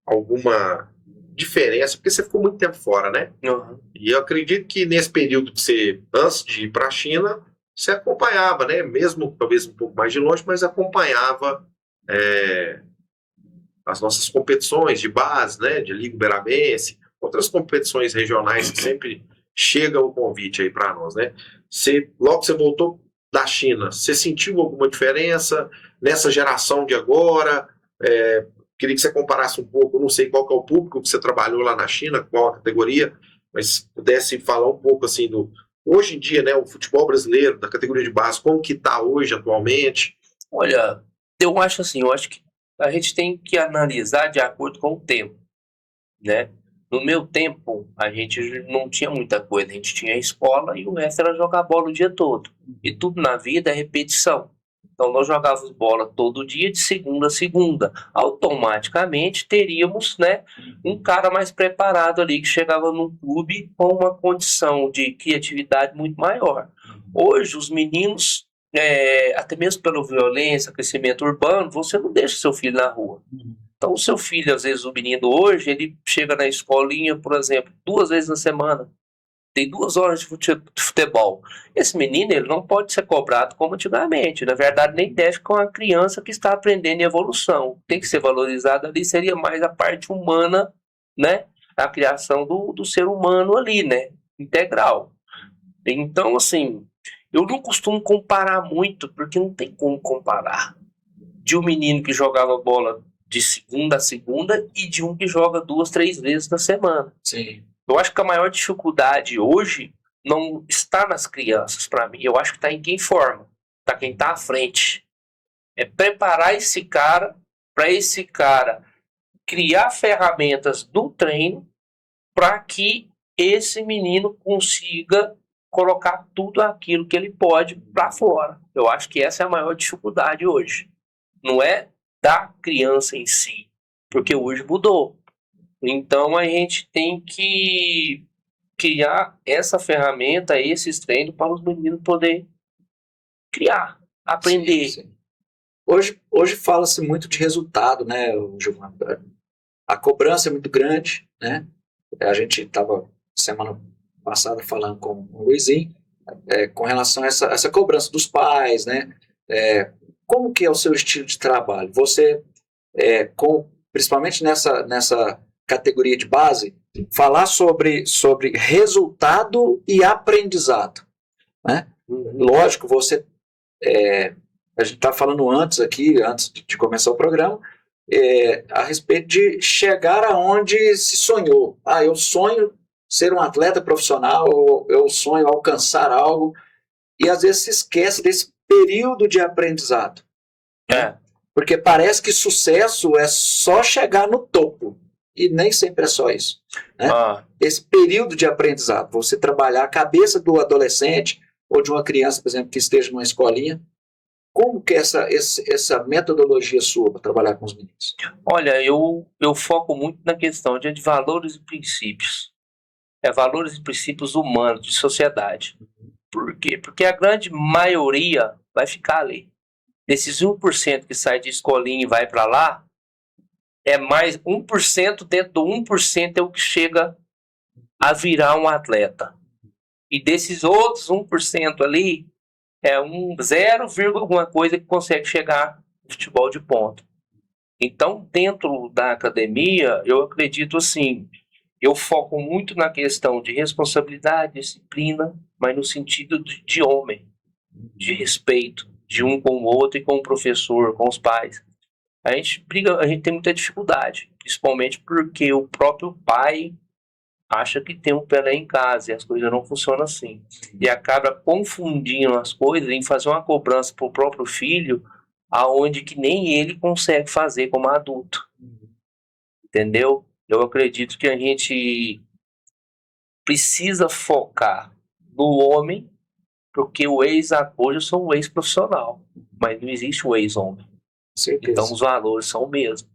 alguma diferença? Porque você ficou muito tempo fora, né? Uhum. E eu acredito que nesse período que você, antes de ir para a China, você acompanhava, né? Mesmo talvez um pouco mais de longe, mas acompanhava as nossas competições de base, né? De Liga Uberabense, outras competições regionais que sempre chega o convite aí para nós, né? Logo que você voltou, da China, você sentiu alguma diferença nessa geração de agora? Queria que você comparasse um pouco, não sei qual que é o público que você trabalhou lá na China, qual a categoria, mas pudesse falar um pouco assim hoje em dia, né, o futebol brasileiro, da categoria de base, como que está hoje, atualmente? Olha, eu acho que a gente tem que analisar de acordo com o tempo, né? No meu tempo, a gente não tinha muita coisa, a gente tinha a escola e o resto era jogar bola o dia todo. E tudo na vida é repetição. Então nós jogávamos bola todo dia, de segunda a segunda. Automaticamente teríamos, né, um cara mais preparado ali, que chegava num clube com uma condição de criatividade muito maior. Hoje os meninos, até mesmo pela violência, crescimento urbano, você não deixa seu filho na rua. Então o seu filho, às vezes o menino hoje, ele chega na escolinha, por exemplo, 2 vezes na semana. Tem 2 horas de futebol. Esse menino, ele não pode ser cobrado como antigamente. Na verdade, nem deve com a criança que está aprendendo em evolução. Tem que ser valorizado ali, seria mais a parte humana, né? A criação do ser humano ali, né? Integral. Então, assim, eu não costumo comparar muito, porque não tem como comparar. De um menino que jogava bola de segunda a segunda e de um que joga 2, 3 vezes na semana. Sim. Eu acho que a maior dificuldade hoje não está nas crianças, para mim. Eu acho que está em quem forma, está quem está à frente. É preparar esse cara para esse cara criar ferramentas do treino para que esse menino consiga colocar tudo aquilo que ele pode para fora. Eu acho que essa é a maior dificuldade hoje. Não é da criança em si, porque hoje mudou. Então a gente tem que criar essa ferramenta, esses treinos, para os meninos poderem criar, aprender. Sim, sim. Hoje fala-se muito de resultado, né, Gilmar? A cobrança é muito grande, né? A gente estava semana passada falando com o Luizinho com relação a essa cobrança dos pais, né? Como que é o seu estilo de trabalho? Você, principalmente nessa categoria de base, falar sobre resultado e aprendizado, né? Lógico, a gente está falando antes de começar o programa, a respeito de chegar aonde se sonhou. Eu sonho ser um atleta profissional, ou eu sonho alcançar algo, e às vezes se esquece desse período de aprendizado. Porque parece que sucesso é só chegar no topo, e nem sempre é só isso, né? Esse período de aprendizado, você trabalhar a cabeça do adolescente ou de uma criança, por exemplo, que esteja numa escolinha. Como que é essa metodologia sua para trabalhar com os meninos? Olha, eu foco muito na questão de valores e princípios. Valores e princípios humanos, de sociedade. Por quê? Porque a grande maioria vai ficar ali. Desses 1% que sai de escolinha e vai para lá, é mais 1% dentro do 1% é o que chega a virar um atleta. E desses outros 1% ali, é 0, alguma coisa que consegue chegar no futebol de ponta. Então, dentro da academia, eu acredito assim, eu foco muito na questão de responsabilidade, disciplina, mas no sentido de homem, de respeito, de um com o outro e com o professor, com os pais. A gente tem muita dificuldade, principalmente porque o próprio pai acha que tem um Pelé em casa e as coisas não funcionam assim. E acaba confundindo as coisas em fazer uma cobrança para o próprio filho, aonde que nem ele consegue fazer como adulto. Entendeu? Eu acredito que a gente precisa focar no homem, porque o hoje eu sou um ex-profissional, mas não existe o ex-homem. Então os valores são o mesmo.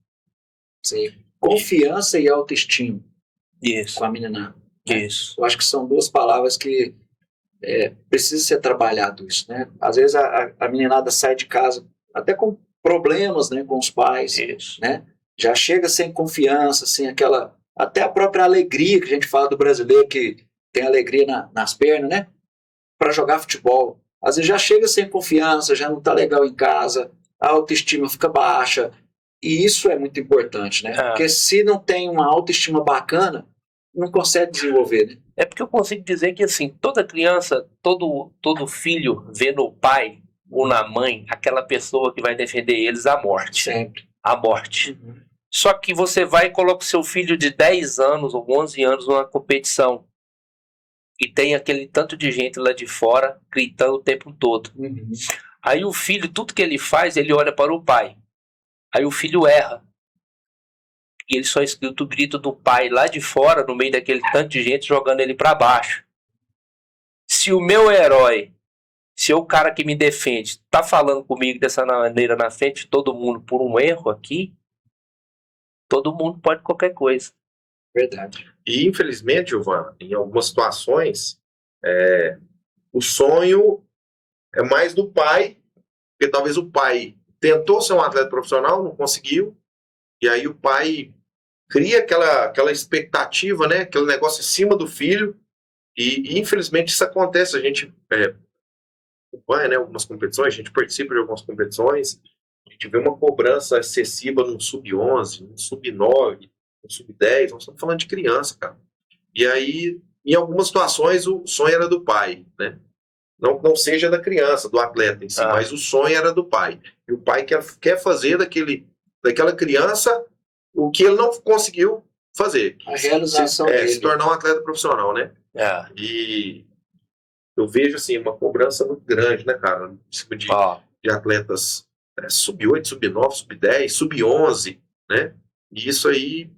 Sim. Confiança e autoestima. Isso. Com a meninada. Isso. Eu acho que são 2 palavras que precisa ser trabalhado isso, né? Às vezes a meninada sai de casa até com problemas, né, com os pais, isso, né? Já chega sem confiança, sem até a própria alegria que a gente fala do brasileiro, que tem alegria nas pernas, né? Para jogar futebol. Às vezes já chega sem confiança, já não está legal em casa, a autoestima fica baixa. E isso é muito importante, né? Porque se não tem uma autoestima bacana, não consegue desenvolver, né? É porque eu consigo dizer que, assim, toda criança, todo filho vê no pai ou na mãe aquela pessoa que vai defender eles à morte. Sempre. À morte. Só que você vai e coloca o seu filho de 10 anos ou 11 anos numa competição e tem aquele tanto de gente lá de fora gritando o tempo todo. Aí o filho, tudo que ele faz, ele olha para o pai. Aí o filho erra. E ele só escuta o grito do pai lá de fora, no meio daquele tanto de gente, jogando ele para baixo. Se o meu herói, se o cara que me defende, tá falando comigo dessa maneira na frente de todo mundo por um erro aqui, todo mundo pode qualquer coisa. Verdade. E, infelizmente, Giovana, em algumas situações, o sonho é mais do pai, porque talvez o pai tentou ser um atleta profissional, não conseguiu, e aí o pai cria aquela expectativa, né, aquele negócio em cima do filho, e infelizmente isso acontece. A gente acompanha, né, algumas competições, a gente participa de algumas competições, a gente vê uma cobrança excessiva no sub-11, no sub-9, no sub-10, nós estamos falando de criança, cara. E aí, em algumas situações, o sonho era do pai, né? Não seja da criança, do atleta em si, mas o sonho era do pai. E o pai quer fazer daquela criança o que ele não conseguiu fazer. A realização dele. Se tornar um atleta profissional, né? E eu vejo, assim, uma cobrança muito grande, né, cara? Em cima de atletas sub-8, sub-9, sub-10, sub-11, né? E isso aí,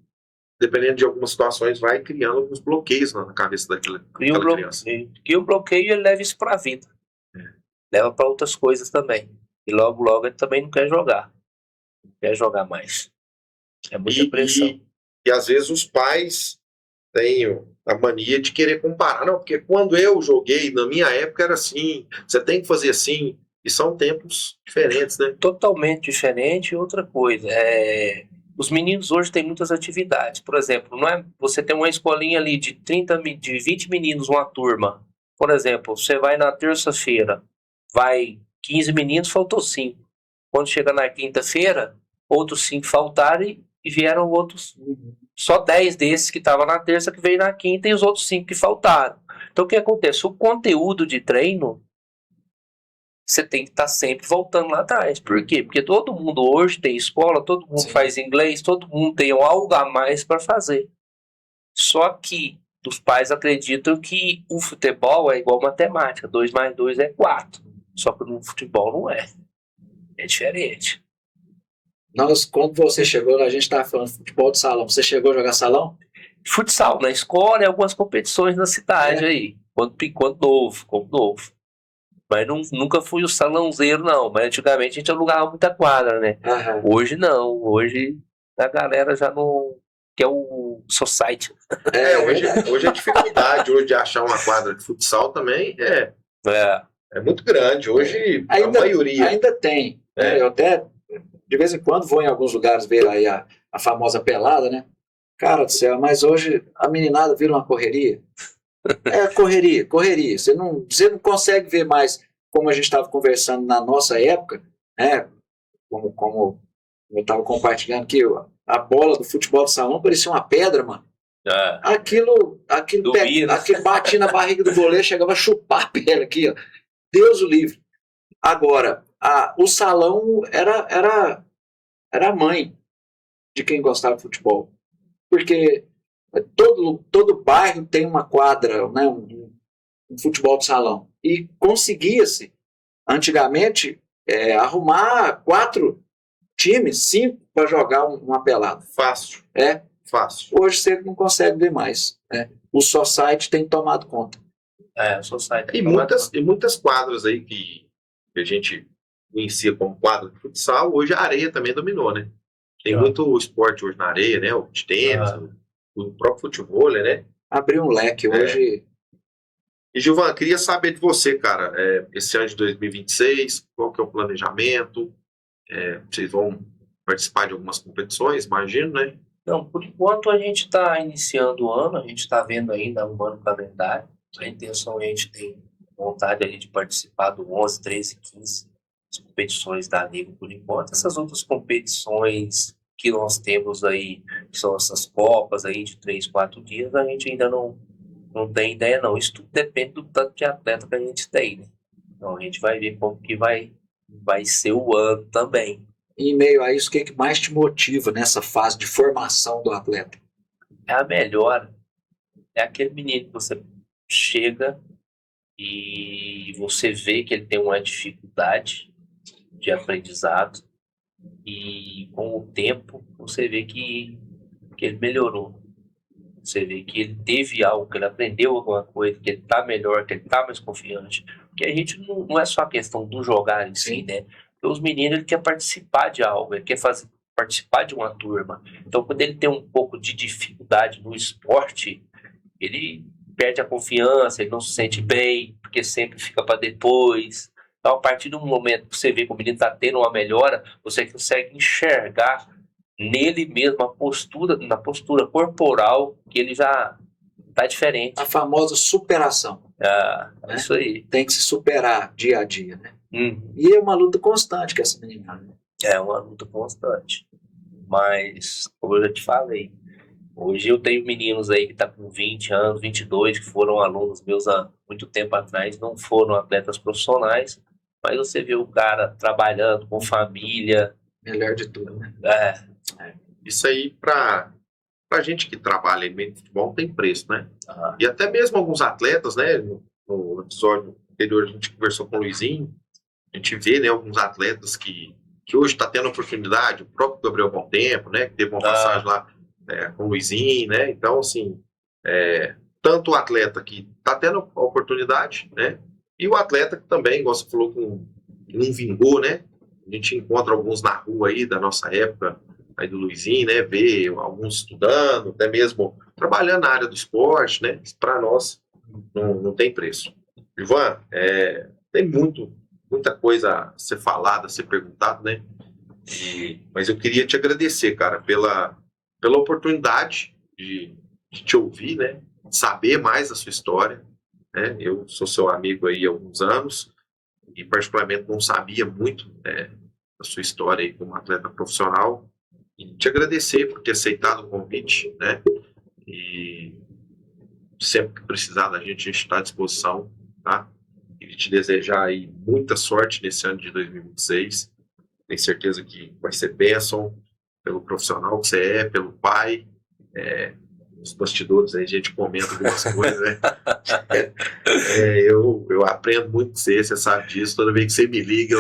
dependendo de algumas situações, vai criando alguns bloqueios na cabeça daquela criança. E o bloqueio, ele leva isso para a vida. Leva para outras coisas também. E logo, logo, ele também não quer jogar. Não quer jogar mais. É muita pressão. E às vezes os pais têm a mania de querer comparar. Não, porque quando eu joguei, na minha época era assim, você tem que fazer assim. E são tempos diferentes, né? Totalmente diferente. E outra coisa, os meninos hoje têm muitas atividades. Por exemplo, não é, você tem uma escolinha ali de 20 meninos, uma turma. Por exemplo, você vai na terça-feira, vai 15 meninos, faltou 5. Quando chega na quinta-feira, outros 5 faltaram e vieram outros. Só 10 desses que estavam na terça que veio na quinta e os outros 5 que faltaram. Então o que acontece? O conteúdo de treino, você tem que estar sempre voltando lá atrás. Por quê? Porque todo mundo hoje tem escola, todo mundo faz inglês, todo mundo tem algo a mais para fazer. Só que os pais acreditam que o futebol é igual matemática, 2 mais 2 é 4. Só que no futebol não é. É diferente. Quando você chegou, a gente estava falando de futebol de salão. Você chegou a jogar salão? Futsal na escola e algumas competições na cidade aí. Quando novo. Mas nunca fui o salãozeiro, não. Mas antigamente a gente alugava muita quadra, né? Hoje não. Hoje a galera já não quer o society. Hoje a dificuldade hoje de achar uma quadra de futsal também é muito grande. Hoje a maioria. Ainda tem. Eu até, de vez em quando, vou em alguns lugares ver aí a famosa pelada, né? Cara do céu, mas hoje a meninada vira uma correria. Correria. Você não consegue ver mais, como a gente estava conversando na nossa época, né? Como eu estava compartilhando aqui, a bola do futebol de salão parecia uma pedra, mano. Aquilo batia na barriga do goleiro, chegava a chupar a pele aqui, ó. Deus o livre. Agora, o salão era a mãe de quem gostava de futebol. Porque todo bairro tem uma quadra, né, um futebol de salão. E conseguia-se, antigamente, arrumar 4 times, 5 para jogar uma pelada. Fácil. Fácil. Hoje você não consegue ver mais. Né? O society tem tomado conta. O society. E muitas quadras aí que a gente conhecia como quadra de futsal, hoje a areia também dominou, né? Tem muito esporte hoje na areia, né? O de tênis, o próprio futebol, né? Abriu um leque hoje. E, Gilvan, queria saber de você, cara, esse ano de 2026, qual que é o planejamento? Vocês vão participar de algumas competições, imagino, né? Não, por enquanto a gente está iniciando o ano, a gente está vendo ainda um ano calendário. A intenção, a gente tem vontade ali de participar do 11, 13, 15 as competições da Liga por enquanto. Essas outras competições que nós temos aí que são essas copas aí de 3, 4 dias, a gente ainda não tem ideia não. Isso tudo depende do tanto de atleta que a gente tem, né? Então a gente vai ver como que vai ser o ano também. E em meio a isso, o que mais te motiva nessa fase de formação do atleta? É a melhora. É aquele menino que você chega e você vê que ele tem uma dificuldade de aprendizado e com o tempo você vê que ele melhorou. Você vê que ele teve algo, que ele aprendeu alguma coisa, que ele está melhor, que ele está mais confiante. Porque a gente não é só a questão do jogar em si, né? Porque os meninos, ele quer participar de algo, ele quer participar de uma turma. Então, quando ele tem um pouco de dificuldade no esporte, ele perde a confiança, ele não se sente bem, porque sempre fica para depois. Então, a partir do momento que você vê que o menino está tendo uma melhora, você consegue enxergar nele mesmo na postura corporal, que ele já está diferente. A famosa superação. É isso aí. Tem que se superar dia a dia, né? E é uma luta constante com essa menina, né? É uma luta constante. Mas, como eu já te falei, hoje eu tenho meninos aí que estão com 20 anos, 22, que foram alunos meus há muito tempo atrás, não foram atletas profissionais, mas você vê o cara trabalhando com família. Melhor de tudo, né? Isso aí, pra gente que trabalha em meio de futebol, não tem preço, né? E até mesmo alguns atletas, né? No episódio anterior, a gente conversou com o Luizinho, a gente vê, né, alguns atletas que hoje está tendo oportunidade, o próprio Gabriel Bom Tempo, né? Que teve uma passagem lá com o Luizinho, né? Então, assim, tanto o atleta que está tendo a oportunidade, né? E o atleta que também, igual você falou, que não vingou, né? A gente encontra alguns na rua aí da nossa época, aí do Luizinho, né? Vê alguns estudando, até mesmo trabalhando na área do esporte, né? Para nós não tem preço. Ivan, tem muita coisa a ser falada, a ser perguntada, né? Mas eu queria te agradecer, cara, pela oportunidade de te ouvir, né? Saber mais da sua história, né? Eu sou seu amigo aí há alguns anos e particularmente não sabia muito da sua história aí como atleta profissional. E te agradecer por ter aceitado o convite, né? E sempre que precisar da gente está à disposição, tá? E te desejar aí muita sorte nesse ano de 2026. Tenho certeza que vai ser bênção pelo profissional que você é, pelo pai. Nos bastidores aí a gente comenta algumas coisas, né? Eu aprendo muito com você sabe disso. Toda vez que você me liga,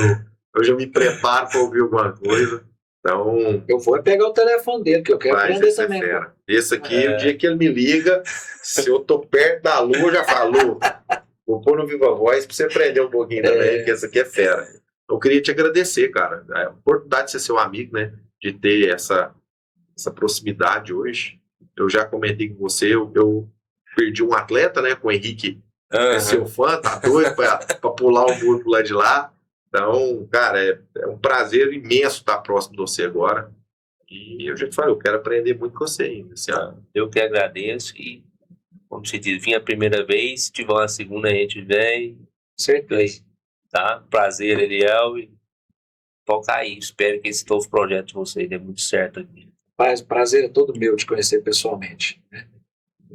eu já me preparo para ouvir alguma coisa. Então, eu vou pegar o telefone dele, que eu quero aprender também. Esse aqui, o dia que ele me liga, se eu tô perto da lua, eu já falo, vou pôr no Viva Voz pra você aprender um pouquinho também, que esse aqui é fera. Eu queria te agradecer, cara, a oportunidade de ser seu amigo, né, de ter essa proximidade hoje. Eu já comentei com você, eu perdi um atleta, né, com o Henrique, é seu fã, tá doido pra pular o muro pro lado de lá. Então, cara, é um prazer imenso estar próximo de você agora. E eu já te falei, eu quero aprender muito com você ainda esse ano. Eu que agradeço e, como você diz, vim a primeira vez, se tiver uma segunda a gente vem. Certeza. Tá? Prazer, Eliel, e foca aí. Espero que esse novo projeto de vocês dê muito certo aqui. Prazer é todo meu te conhecer pessoalmente.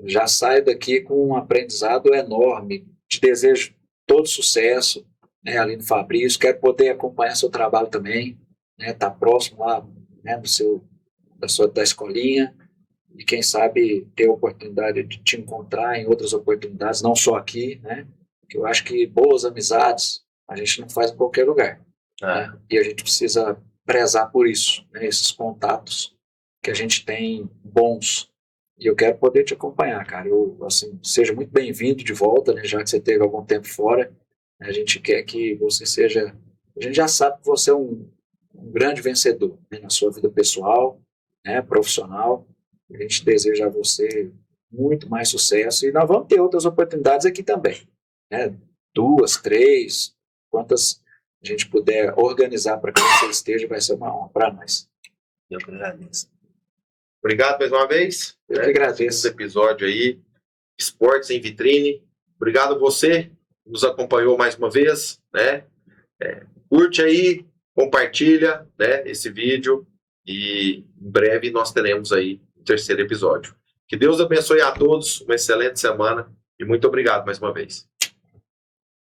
Já saio daqui com um aprendizado enorme. Te desejo todo sucesso. Ali no Fabrício, quero poder acompanhar seu trabalho também, tá próximo lá, né, da escolinha, e quem sabe ter a oportunidade de te encontrar em outras oportunidades, não só aqui, né, que eu acho que boas amizades a gente não faz em qualquer lugar, né, e a gente precisa prezar por isso, né, esses contatos que a gente tem bons, e eu quero poder te acompanhar, cara. Assim, seja muito bem-vindo de volta, né, já que você teve algum tempo fora. A gente quer que você seja... A gente já sabe que você é um grande vencedor, né, na sua vida pessoal, né, profissional. A gente deseja a você muito mais sucesso e nós vamos ter outras oportunidades aqui também. Né, 2, 3, quantas a gente puder organizar para que você esteja, vai ser uma honra para nós. Eu que agradeço. Obrigado mais uma vez. Eu que agradeço. Esse episódio aí, Esportes em Vitrine. Obrigado a você que nos acompanhou mais uma vez, né? Curte aí, compartilha, né, esse vídeo e em breve nós teremos aí terceiro episódio. Que Deus abençoe a todos, uma excelente semana e muito obrigado mais uma vez.